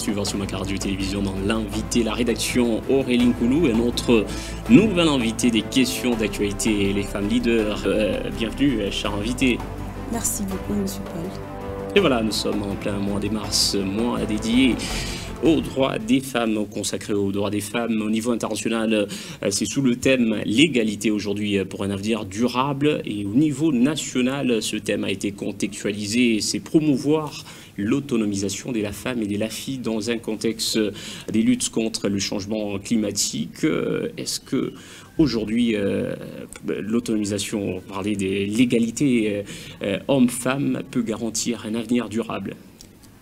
suivre sur ma radio télévision dans l'invité, la rédaction Aurélie Koulou et notre nouvel invité des questions d'actualité, les femmes leaders. Bienvenue, cher invité. Merci beaucoup, monsieur Paul. Et voilà, nous sommes en plein mois de mars, mois dédié aux droits des femmes, consacré aux droits des femmes au niveau international. C'est sous le thème l'égalité aujourd'hui pour un avenir durable, et au niveau national, ce thème a été contextualisé, c'est promouvoir l'autonomisation de la femme et de la fille dans un contexte des luttes contre le changement climatique. Est-ce que aujourd'hui, l'autonomisation, on parlait de l'égalité homme-femme, peut garantir un avenir durable?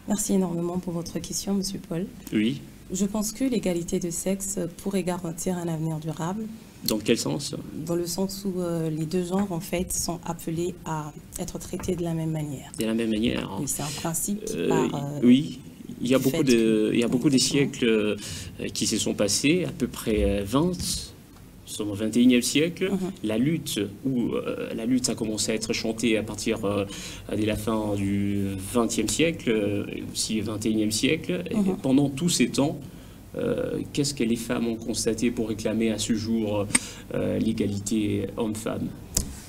Merci énormément pour votre question, monsieur Paul. Oui. Je pense que l'égalité de sexe pourrait garantir un avenir durable. Dans quel sens? Dans le sens où les deux genres, en fait, sont appelés à être traités de la même manière. De la même manière. Oui, c'est un principe qui part... oui, il y a beaucoup de siècles qui se sont passés, à peu près 20. Nous sommes au XXIe siècle. La lutte a commencé à être chantée à partir de la fin du XXe siècle, aussi XXIe siècle. Et pendant tous ces temps, qu'est-ce que les femmes ont constaté pour réclamer à ce jour l'égalité homme-femme?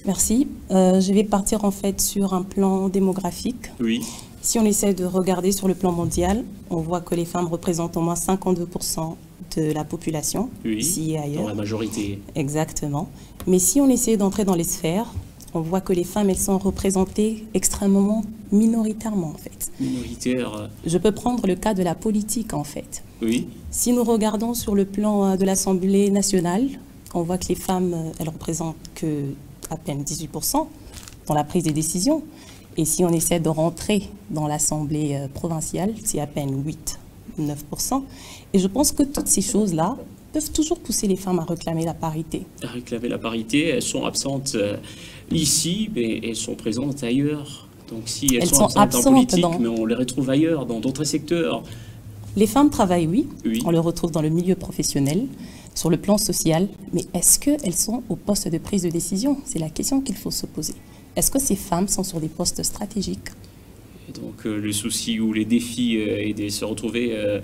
Merci. Je vais partir en fait sur un plan démographique. Oui. Si on essaie de regarder sur le plan mondial, on voit que les femmes représentent au moins 52% de la population, oui, ici et ailleurs. Dans la majorité. Exactement. Mais si on essaie d'entrer dans les sphères, on voit que les femmes, elles sont représentées extrêmement minoritairement, en fait. Minoritaires. Je peux prendre le cas de la politique, en fait. Oui. Si nous regardons sur le plan de l'Assemblée nationale, on voit que les femmes, elles représentent que à peine 18% dans la prise des décisions. Et si on essaie de rentrer dans l'Assemblée provinciale, c'est à peine 8-9%. Et je pense que toutes ces choses-là peuvent toujours pousser les femmes à réclamer la parité. À réclamer la parité, elles sont absentes ici, mais elles sont présentes ailleurs. Donc si elles sont absentes en politique, mais on les retrouve ailleurs, dans d'autres secteurs. Les femmes travaillent, oui. On les retrouve dans le milieu professionnel, sur le plan social. Mais est-ce qu'elles sont au poste de prise de décision? C'est la question qu'il faut se poser. Est-ce que ces femmes sont sur des postes stratégiques? Et donc le souci ou les défis est de se retrouver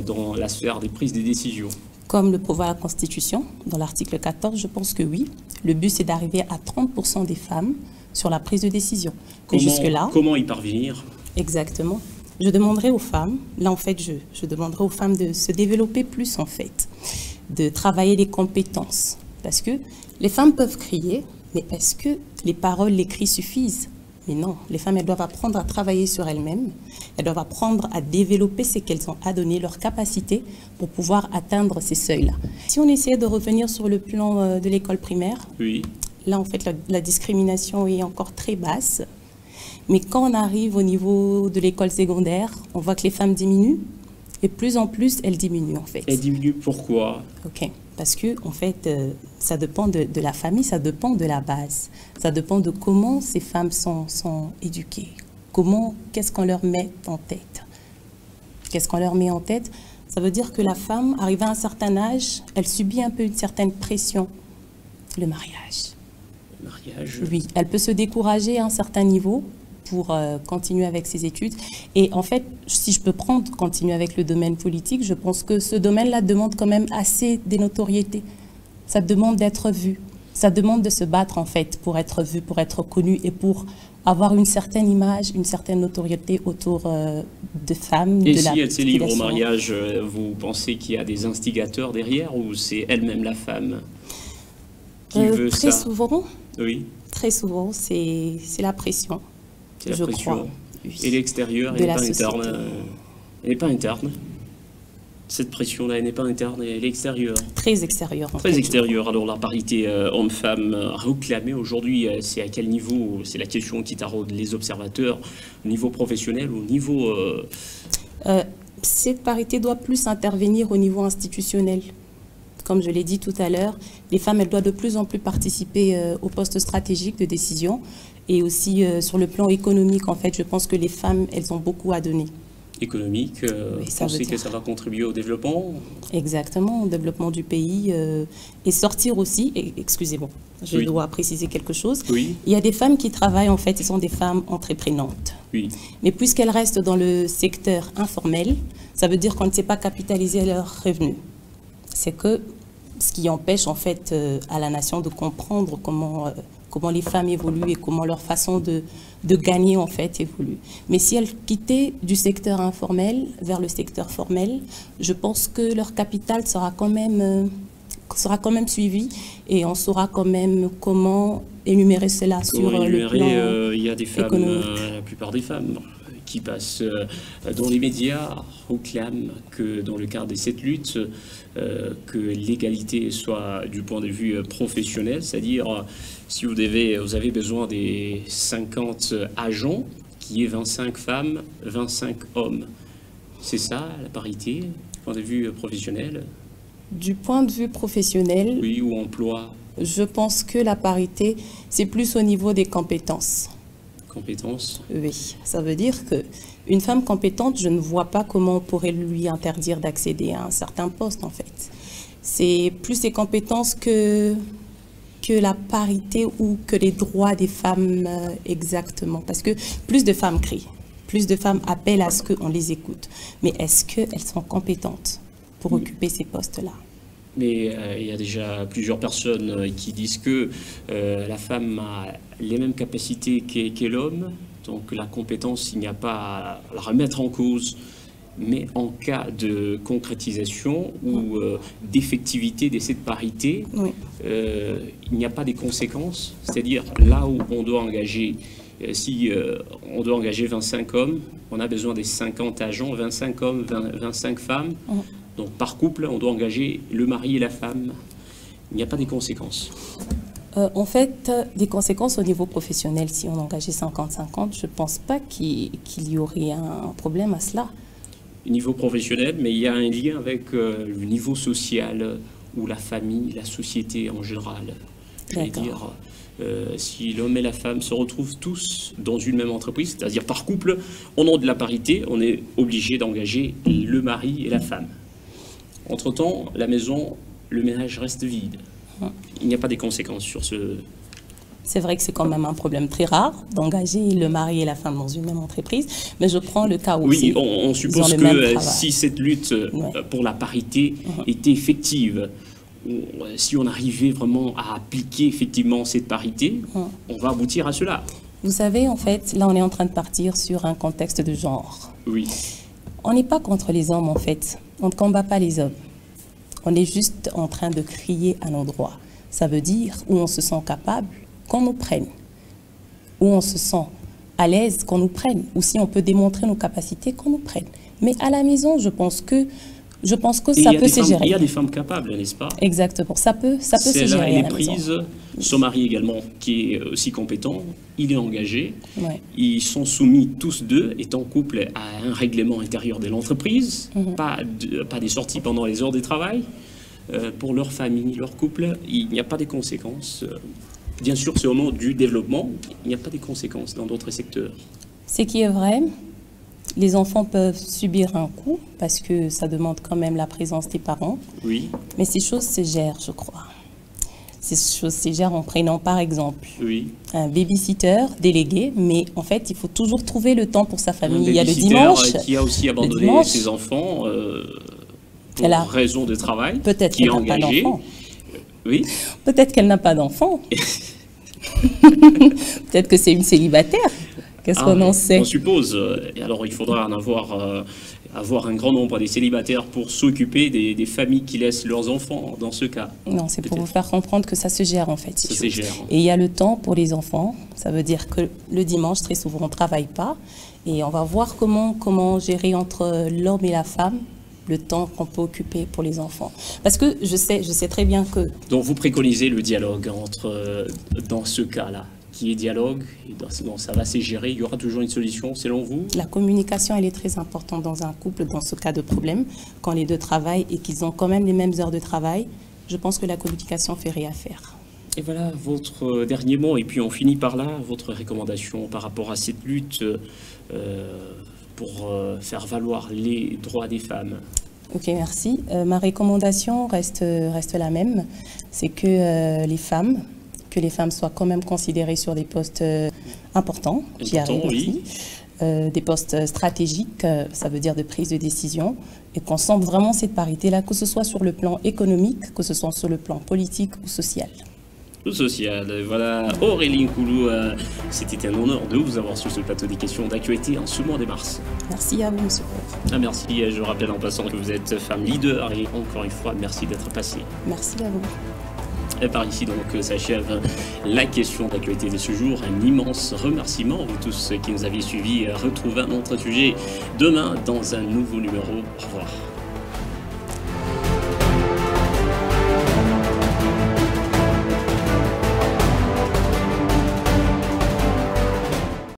dans la sphère des prises de décisions. Comme le prévoit la Constitution, dans l'article 14, je pense que oui. Le but, c'est d'arriver à 30% des femmes sur la prise de décision. Comment y parvenir? Exactement. Je demanderai aux femmes, là en fait, je demanderai aux femmes de se développer plus en fait, de travailler les compétences. Parce que les femmes peuvent crier, mais est-ce que les paroles, les cris suffisent? Mais non, les femmes, elles doivent apprendre à travailler sur elles-mêmes. Elles doivent apprendre à développer ce qu'elles ont à donner, leurs capacités pour pouvoir atteindre ces seuils-là. Si on essayait de revenir sur le plan de l'école primaire, oui, là, en fait, la discrimination est encore très basse. Mais quand on arrive au niveau de l'école secondaire, on voit que les femmes diminuent. Et plus en plus, elles diminuent, en fait. Elles diminuent pourquoi? Ok. Parce que, en fait, ça dépend de la famille, ça dépend de la base. Ça dépend de comment ces femmes sont éduquées. Qu'est-ce qu'on leur met en tête? Qu'est-ce qu'on leur met en tête? Ça veut dire que la femme, arrivée à un certain âge, elle subit un peu une certaine pression. Le mariage. Le mariage? Oui, elle peut se décourager à un certain niveau pour continuer avec ses études. Et en fait, si je peux continuer avec le domaine politique, je pense que ce domaine-là demande quand même assez de notoriété. Ça demande d'être vu. Ça demande de se battre, en fait, pour être vu, pour être connu et pour avoir une certaine image, une certaine notoriété autour de femmes. Et si elle se livre au mariage, vous pensez qu'il y a des instigateurs derrière ou c'est elle-même la femme qui veut ça? Très souvent, oui. Très souvent, c'est la pression. C'est la pression. Oui. Et l'extérieur, elle n'est pas interne. Cette pression-là, elle n'est pas interne, elle est extérieure. Très extérieure. Très extérieure. Alors la parité homme-femme réclamée aujourd'hui, c'est à quel niveau? C'est la question qui taraude les observateurs, au niveau professionnel, au niveau... Cette parité doit plus intervenir au niveau institutionnel. Comme je l'ai dit tout à l'heure, les femmes, elles doivent de plus en plus participer aux postes stratégiques de décision. Et aussi sur le plan économique, en fait, je pense que les femmes, elles ont beaucoup à donner. Économique, Oui, vous pensez que ça va contribuer au développement? Exactement, au développement du pays et sortir aussi, excusez-moi, je Oui. dois préciser quelque chose. Oui, Il y a des femmes qui travaillent, en fait, ce sont des femmes entreprenantes. oui. Mais puisqu'elles restent dans le secteur informel, ça veut dire qu'on ne sait pas capitaliser leurs revenus. C'est que ce qui empêche, en fait, à la nation de comprendre comment les femmes évoluent et comment leur façon de gagner, en fait, évolue. Mais si elles quittaient du secteur informel vers le secteur formel, je pense que leur capital sera quand même suivi et on saura quand même comment énumérer cela sur le plan il y a des femmes, économique. la plupart des femmes, qui passent dans les médias, réclament que dans le cadre de cette lutte, que l'égalité soit du point de vue professionnel, c'est-à-dire si vous avez besoin des 50 agents, qu'il y ait 25 femmes, 25 hommes. C'est ça la parité, du point de vue professionnel? Du point de vue professionnel, Oui, ou emploi, je pense que la parité, c'est plus au niveau des compétences. compétences. Oui, ça veut dire que une femme compétente, je ne vois pas comment on pourrait lui interdire d'accéder à un certain poste, en fait. C'est plus ses compétences que la parité ou que les droits des femmes exactement. Parce que plus de femmes crient, plus de femmes appellent à ce qu'on les écoute. Mais est-ce qu'elles sont compétentes pour occuper ces postes-là? Mais il y a déjà plusieurs personnes qui disent que la femme a les mêmes capacités qu'est l'homme, donc la compétence, il n'y a pas à la remettre en cause, mais en cas de concrétisation ou d'effectivité de cette parité, Oui. il n'y a pas des conséquences, c'est-à-dire là où on doit engager, si on doit engager 25 hommes, on a besoin des 50 agents, 25 hommes, 25 femmes. Donc par couple, on doit engager le mari et la femme. Il n'y a pas des conséquences. En fait, des conséquences au niveau professionnel, si on engageait 50-50, je ne pense pas qu'il y aurait un problème à cela. Au niveau professionnel, mais il y a un lien avec le niveau social ou la famille, la société en général. J'allais dire, si l'homme et la femme se retrouvent tous dans une même entreprise, c'est-à-dire par couple, au nom de la parité, on est obligé d'engager le mari et la femme. Entre-temps, la maison, le ménage reste vide. Il n'y a pas des conséquences sur ce... C'est vrai que c'est quand même un problème très rare d'engager le mari et la femme dans une même entreprise, mais je prends le cas où oui, on suppose que si cette lutte pour la parité était effective, si on arrivait vraiment à appliquer effectivement cette parité, on va aboutir à cela. Vous savez, en fait, là on est en train de partir sur un contexte de genre. Oui. On n'est pas contre les hommes, en fait. On ne combat pas les hommes. On est juste en train de crier à nos droits. Ça veut dire où on se sent capable, qu'on nous prenne. Où on se sent à l'aise, qu'on nous prenne. Ou si on peut démontrer nos capacités, qu'on nous prenne. Mais à la maison, je pense que ça peut se gérer. Il y a des femmes capables, n'est-ce pas? Exactement. Ça peut se gérer. Elle est prise. Son mari également, qui est aussi compétent, il est engagé. Ouais. Ils sont soumis tous deux, étant couple, à un règlement intérieur de l'entreprise. Pas des sorties pendant les heures de travail. Pour leur famille, leur couple, il n'y a pas de conséquences. Bien sûr, c'est au nom du développement. Il n'y a pas de conséquences dans d'autres secteurs. Ce qui est vrai, les enfants peuvent subir un coup parce que ça demande quand même la présence des parents. Oui. Mais ces choses se gèrent, je crois. Ces choses se gèrent en prenant par exemple un babysitter délégué, mais en fait, il faut toujours trouver le temps pour sa famille. Il y a le dimanche. Qui a aussi abandonné ses enfants pour raison de travail. Peut-être qu'elle n'a pas d'enfant. Oui. Peut-être qu'elle n'a pas d'enfant. Peut-être que c'est une célibataire. Qu'est-ce qu'on en sait? On suppose. Et alors, il faudra en avoir un grand nombre des célibataires pour s'occuper des familles qui laissent leurs enfants dans ce cas. Non, c'est pour vous faire comprendre que ça se gère en fait. Ça se gère. Et il y a le temps pour les enfants. Ça veut dire que le dimanche, très souvent, on ne travaille pas. Et on va voir comment gérer entre l'homme et la femme le temps qu'on peut occuper pour les enfants. Parce que je sais très bien que... Donc vous préconisez le dialogue dans ce cas-là, qui est dialogue, et donc ça va se gérer, il y aura toujours une solution selon vous? La communication, elle est très importante dans un couple, dans ce cas de problème, quand les deux travaillent et qu'ils ont quand même les mêmes heures de travail, je pense que la communication fait rien à faire. Et voilà votre dernier mot, et puis on finit par là, votre recommandation par rapport à cette lutte pour faire valoir les droits des femmes? Ok, merci. Ma recommandation reste la même. C'est que les femmes soient quand même considérées sur des postes importants, qui arrivent oui. aussi, des postes stratégiques, ça veut dire de prise de décision, et qu'on sente vraiment cette parité-là, que ce soit sur le plan économique, que ce soit sur le plan politique ou social. Social. Voilà, Aurélie Nkoulou, c'était un honneur de vous avoir sur ce plateau des questions d'actualité en ce mois de mars. Merci à vous, monsieur. Merci, je rappelle en passant que vous êtes femme leader et encore une fois, merci d'être passé. Merci à vous. Et par ici donc s'achève la question d'actualité de ce jour. Un immense remerciement à vous tous qui nous avez suivis. Retrouvez un autre sujet demain dans un nouveau numéro. Au revoir.